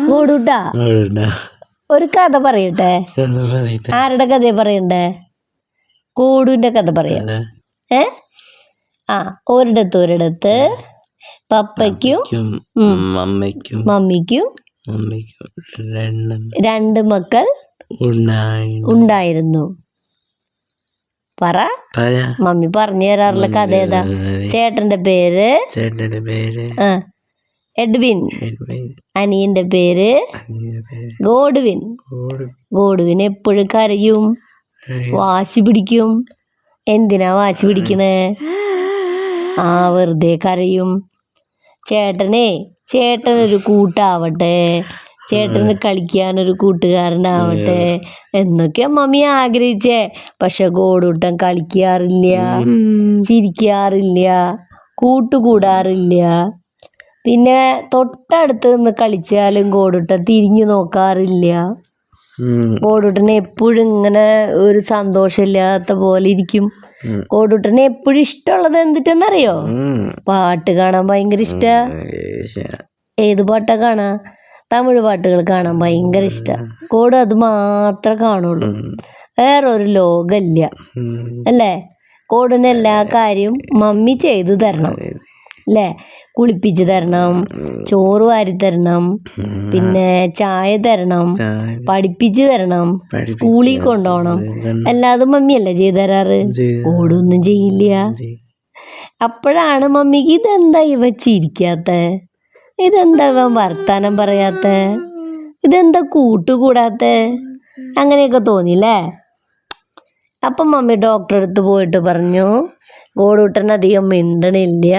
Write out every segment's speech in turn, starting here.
ഗോഡൂട്ടാ ഒരു കഥ പറയട്ടെ. ആരുടെ കഥ പറയണ്ടേ? ഗോഡുവിന്റെ കഥ പറയാം. ആ ഒരിടത്ത് പപ്പയ്ക്കും മമ്മിക്കും 2 മക്കൾ ഉണ്ടായിരുന്നു. പറ. മമ്മി പറഞ്ഞു തരാറുള്ള കഥ ഏതാ? ചേട്ടന്റെ പേര് എഡ്വിൻ, അനിയന്റെ പേര് ഗോഡ്വിൻ. ഗോഡ്വിൻ എപ്പോഴും കരയും, വാശി പിടിക്കും. എന്തിനാ വാശി പിടിക്കണേ? വെറുതെ കരയും. ചേട്ടനൊരു കൂട്ടാവട്ടെ, ചേട്ടന് കളിക്കാനൊരു കൂട്ടുകാരനാവട്ടെ എന്നൊക്കെ മമ്മി ആഗ്രഹിച്ചേ. പക്ഷെ ഗോഡൂട്ടൻ കളിക്കാറില്ല, ചിരിക്കാറില്ല, കൂട്ടുകൂടാറില്ല. പിന്നെ തൊട്ടടുത്ത് നിന്ന് കളിച്ചാലും ഗോഡൂട്ടൻ തിരിഞ്ഞു നോക്കാറില്ല. ഗോഡൂട്ടന് എപ്പോഴും ഇങ്ങനെ ഒരു സന്തോഷമില്ലാത്ത പോലെ ഇരിക്കും. ഗോഡൂട്ടന് എപ്പോഴും ഇഷ്ടമുള്ളത് എന്തിട്ടെന്നറിയോ? പാട്ട് കാണാൻ ഭയങ്കര ഇഷ്ടാ. ഏത് പാട്ടാ കാണാ? തമിഴ് പാട്ടുകൾ കാണാൻ ഭയങ്കര ഇഷ്ടാ. ഗോഡു അത് മാത്രമേ കാണുള്ളൂ, വേറൊരു ലോകമില്ല അല്ലേ? ഗോഡുവിന് എല്ലാ കാര്യവും മമ്മി ചെയ്തു തരണം അല്ലേ? കുളിപ്പിച്ച് തരണം, ചോറ് വാരി തരണം, പിന്നെ ചായ തരണം, പഠിപ്പിച്ച് തരണം, സ്കൂളിൽ കൊണ്ടുപോകണം. അല്ലാതെ മമ്മിയല്ല ചെയ്തു തരാറ്, ഗോഡൊന്നും ചെയ്യില്ല. അപ്പോഴാണ് മമ്മിക്ക് ഇതെന്താ ഇവ ചിരിക്കാത്ത, ഇതെന്താ ഇവൻ വർത്താനം പറയാത്ത, ഇതെന്താ കൂട്ടുകൂടാത്ത, അങ്ങനെയൊക്കെ തോന്നിയില്ലേ? അപ്പം മമ്മി ഡോക്ടറെ അടുത്ത് പോയിട്ട് പറഞ്ഞു, ഗോഡൂട്ടൻ അധികം മിണ്ടണില്ല,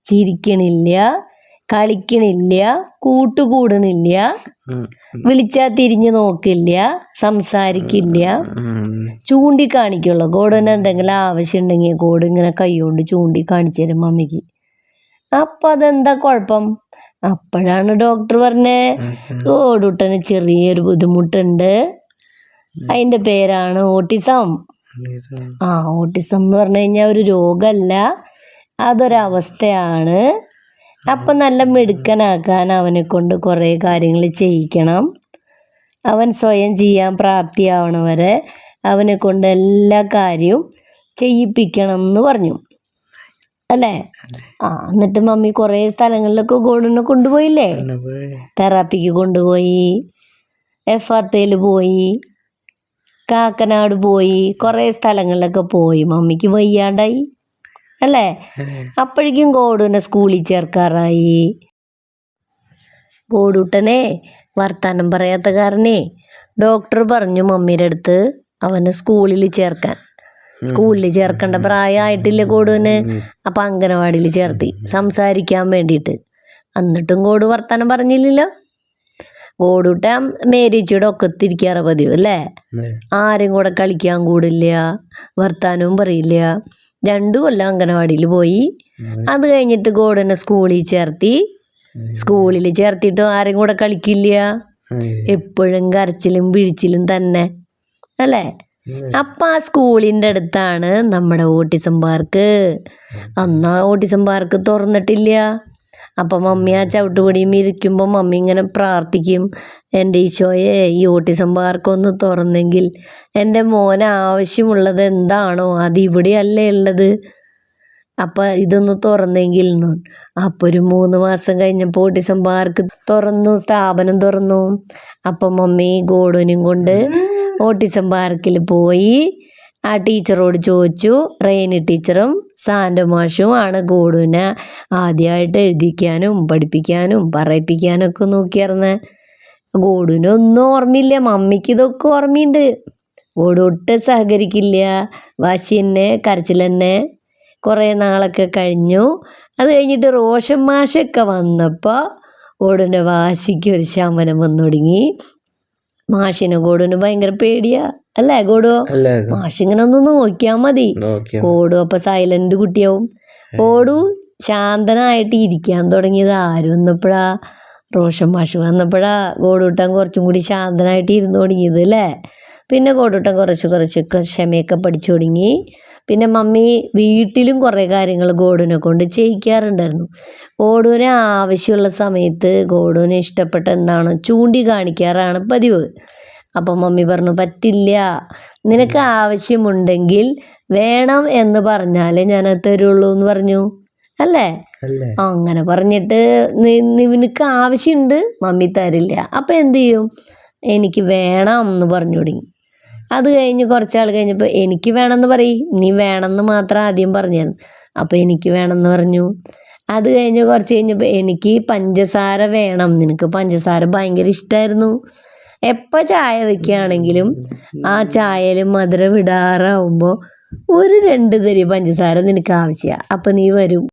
ചിരിക്കണില്ല, കളിക്കണില്ല, കൂട്ടുകൂടണില്ല, വിളിച്ചാൽ തിരിഞ്ഞു നോക്കില്ല, സംസാരിക്കില്ല, ചൂണ്ടിക്കാണിക്കുള്ളൂ. ഗോഡുവിന് എന്തെങ്കിലും ആവശ്യം ഉണ്ടെങ്കിൽ ഗോഡു ഇങ്ങനെ കൈകൊണ്ട് ചൂണ്ടിക്കാണിച്ചു തരും മമ്മിക്ക്. അപ്പം അതെന്താ കുഴപ്പം? അപ്പോഴാണ് ഡോക്ടർ പറഞ്ഞേ, ഗോഡൂട്ടന് ചെറിയൊരു ബുദ്ധിമുട്ടുണ്ട്, അതിൻ്റെ പേരാണ് ഓട്ടിസം. ഓട്ടിസം എന്ന് പറഞ്ഞു കഴിഞ്ഞാൽ ഒരു രോഗമല്ല, അതൊരവസ്ഥയാണ്. അപ്പം നല്ല മിടുക്കനാക്കാൻ അവനെ കൊണ്ട് കുറേ കാര്യങ്ങൾ ചെയ്യിക്കണം. അവൻ സ്വയം ചെയ്യാൻ പ്രാപ്തിയാവണ വരെ അവനെ കൊണ്ട് എല്ലാ കാര്യവും ചെയ്യിപ്പിക്കണം എന്ന് പറഞ്ഞു അല്ലേ? എന്നിട്ട് മമ്മി കുറേ സ്ഥലങ്ങളിലൊക്കെ ഗോഡുവിനെ കൊണ്ടുപോയില്ലേ? തെറാപ്പിക്ക് കൊണ്ടുപോയി, FRTയിൽ പോയി, കാക്കനാട് പോയി, കുറേ സ്ഥലങ്ങളിലൊക്കെ പോയി. മമ്മിക്ക് വയ്യാണ്ടായി അല്ലേ? അപ്പോഴേക്കും ഗോഡുവിനെ സ്കൂളിൽ ചേർക്കാറായി. ഗോഡൂട്ടനെ വർത്താനം പറയാത്ത കാരണേ ഡോക്ടർ പറഞ്ഞു മമ്മിയുടെ അടുത്ത് അവനെ സ്കൂളിൽ ചേർക്കാൻ. സ്കൂളിൽ ചേർക്കേണ്ട പ്രായമായിട്ടില്ല ഗോഡുവിന്. അപ്പം അംഗനവാടിയിൽ ചേർത്തി സംസാരിക്കാൻ വേണ്ടിയിട്ട്. എന്നിട്ടും ഗോഡു വർത്താനം പറഞ്ഞില്ലല്ലോ. ഗോഡൂട്ടൻ മേരിച്ചിയുടെ ഒക്കത്തിരിക്കാറ പതിവ് അല്ലേ? ആരും കൂടെ കളിക്കാൻ കൂടില്ല, വർത്താനവും പറയില്ല. 2 കൊല്ലം അംഗനവാടിയിൽ പോയി. അത് കഴിഞ്ഞിട്ട് ഗോഡുവിനെ സ്കൂളിൽ ചേർത്തി. സ്കൂളിൽ ചേർത്തിട്ടും ആരും കൂടെ കളിക്കില്ല, എപ്പോഴും കരച്ചിലും പിഴിച്ചിലും തന്നെ അല്ലേ? അപ്പം ആ സ്കൂളിൻ്റെ അടുത്താണ് നമ്മുടെ ഓട്ടിസം പാർക്ക്. അന്ന് ഓട്ടിസം പാർക്ക് തുറന്നിട്ടില്ല. അപ്പം മമ്മി ആ ചവിട്ടുപടിയും ഇരിക്കുമ്പോൾ മമ്മി ഇങ്ങനെ പ്രാർത്ഥിക്കും, എൻ്റെ ഈശോയെ ഈ ഓട്ടിസം പാർക്കൊന്ന് തുറന്നെങ്കിൽ എൻ്റെ മോന് ആവശ്യമുള്ളത് എന്താണോ അത് ഇവിടെയല്ലേ ഉള്ളത്, അപ്പം ഇതൊന്ന് തുറന്നെങ്കിൽ. അപ്പോൾ ഒരു 3 മാസം കഴിഞ്ഞപ്പോൾ ഓട്ടിസം പാർക്ക് തുറന്നു, സ്ഥാപനം തുറന്നു. അപ്പം മമ്മി ഗോഡുവിനും കൊണ്ട് ഓട്ടിസം പാർക്കിൽ പോയി. ആ ടീച്ചറോട് ചോദിച്ചു. റെയിനി ടീച്ചറും സാൻഡോ മാഷും ആണ് ഗോഡുവിനെ ആദ്യമായിട്ട് എഴുതിക്കാനും പഠിപ്പിക്കാനും പറയിപ്പിക്കാനും ഒക്കെ നോക്കിയായിരുന്നെ. ഗോഡുവിനൊന്നും ഓർമ്മയില്ല, മമ്മിക്ക് ഇതൊക്കെ ഓർമ്മയുണ്ട്. ഗോഡു ഒട്ടും സഹകരിക്കില്ല, വാശി തന്നെ, കരച്ചിൽ തന്നെ. കുറേ നാളൊക്കെ കഴിഞ്ഞു. അത് കഴിഞ്ഞിട്ട് റോഷൻ മാഷൊക്കെ വന്നപ്പോൾ ഗോഡുവിൻ്റെ വാശിക്ക് ഒരു ശമനം വന്നു തുടങ്ങി. മാഷിനെ ഗോഡുവിന് ഭയങ്കര പേടിയാ അല്ലേ? ഗോഡു മാഷിങ്ങനെ ഒന്ന് നോക്കിയാൽ മതി, ഗോഡു അപ്പം സൈലന്റ് കുട്ടിയാവും. ഗോഡു ശാന്തനായിട്ട് ഇരിക്കാൻ തുടങ്ങിയത് ആര് വന്നപ്പോഴാ? റോഷൻ മാഷ് വന്നപ്പോഴാ ഗോഡൂട്ടൻ കുറച്ചും കൂടി ശാന്തനായിട്ട് ഇരുന്ന് തുടങ്ങിയത് അല്ലേ? പിന്നെ ഗോഡൂട്ടൻ കുറച്ചൊക്കെ ക്ഷമയൊക്കെ പഠിച്ചു തുടങ്ങി. പിന്നെ മമ്മി വീട്ടിലും കുറേ കാര്യങ്ങൾ ഗോഡുവിനെ കൊണ്ട് ചെയ്യിക്കാറുണ്ടായിരുന്നു. ഗോഡുവിന് ആവശ്യമുള്ള സമയത്ത് ഗോഡുവിന് ഇഷ്ടപ്പെട്ട എന്താണോ ചൂണ്ടി കാണിക്കാറാണ് പതിവ്. അപ്പം മമ്മി പറഞ്ഞു, പറ്റില്ല, നിനക്ക് ആവശ്യമുണ്ടെങ്കിൽ വേണം എന്ന് പറഞ്ഞാലേ ഞാനത് തരുള്ളൂ എന്ന് പറഞ്ഞു. അല്ലേ? അങ്ങനെ പറഞ്ഞിട്ട് നിനക്ക് ആവശ്യമുണ്ട്, മമ്മി തരില്ല. അപ്പം എന്ത് ചെയ്യും? എനിക്ക് വേണം എന്ന് പറഞ്ഞു തുടങ്ങി. അത് കഴിഞ്ഞ് കുറച്ചാൾ കഴിഞ്ഞപ്പോൾ എനിക്ക് വേണമെന്ന് പറയും, നീ വേണമെന്ന് മാത്രം ആദ്യം പറഞ്ഞായിരുന്നു. അപ്പോൾ എനിക്ക് വേണമെന്ന് പറഞ്ഞു. അത് കഴിഞ്ഞ് കുറച്ച് കഴിഞ്ഞപ്പോൾ എനിക്ക് പഞ്ചസാര വേണം, നിനക്ക് പഞ്ചസാര ഭയങ്കര ഇഷ്ടമായിരുന്നു. എപ്പോൾ ചായ വെക്കുകയാണെങ്കിലും ആ ചായയിൽ മധുരം ഇടാറാവുമ്പോൾ ഒരു 2 തരി പഞ്ചസാര നിനക്ക് ആവശ്യമാണ്, അപ്പം നീ വരും.